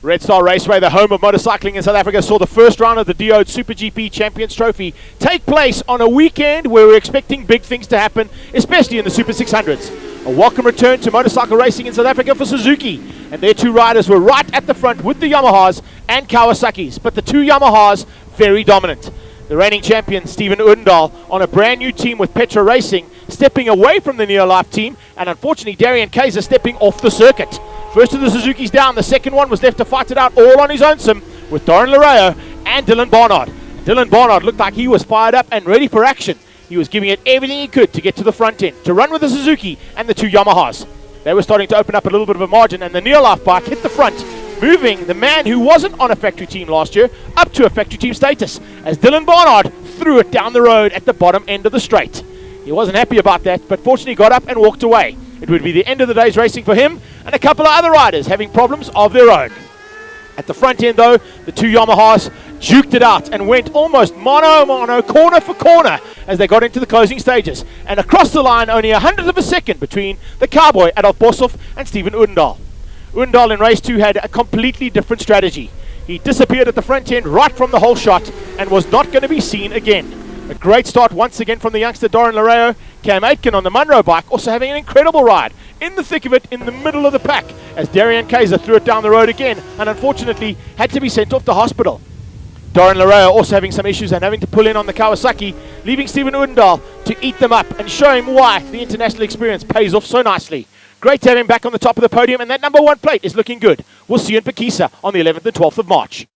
Red Star Raceway, the home of motorcycling in South Africa, saw the first round of the DEOD SuperGP Champions Trophy take place on a weekend where we're expecting big things to happen, especially in the Super600s. A welcome return to motorcycle racing in South Africa for Suzuki, and their two riders were right at the front with the Yamahas and Kawasaki's, but the two Yamahas very dominant. The reigning champion, Stephen Odendaal, on a brand new team with Petra Racing, stepping away from the Neolife team, and unfortunately Darian Kaiser stepping off the circuit. First of the Suzuki's down, the second one was left to fight it out all on his own sim with Doran Lareo and Dylan Barnard. Dylan Barnard looked like he was fired up and ready for action. He was giving it everything he could to get to the front end, to run with the Suzuki and the two Yamahas. They were starting to open up a little bit of a margin, and the Neolife bike hit the front, moving the man who wasn't on a factory team last year up to a factory team status, as Dylan Barnard threw it down the road at the bottom end of the straight. He wasn't happy about that, but fortunately got up and walked away. It would be the end of the day's racing for him and a couple of other riders having problems of their own. At the front end though, the two Yamahas juked it out and went almost mono, corner for corner as they got into the closing stages. And across the line, only 100th of a second between the Cowboy, Adolf Boshoff, and Stephen Odendaal. Odendaal in race 2 had a completely different strategy. He disappeared at the front end right from the whole shot and was not going to be seen again. A great start once again from the youngster Doran Lareo. Cam Aitken on the Munro bike also having an incredible ride in the thick of it in the middle of the pack as Darian Kaiser threw it down the road again and unfortunately had to be sent off to hospital. Doran Lareo also having some issues and having to pull in on the Kawasaki, leaving Stephen Odendaal to eat them up and show him why the international experience pays off so nicely. Great to have him back on the top of the podium, and that number 1 plate is looking good. We'll see you in Pekisa on the 11th and 12th of March.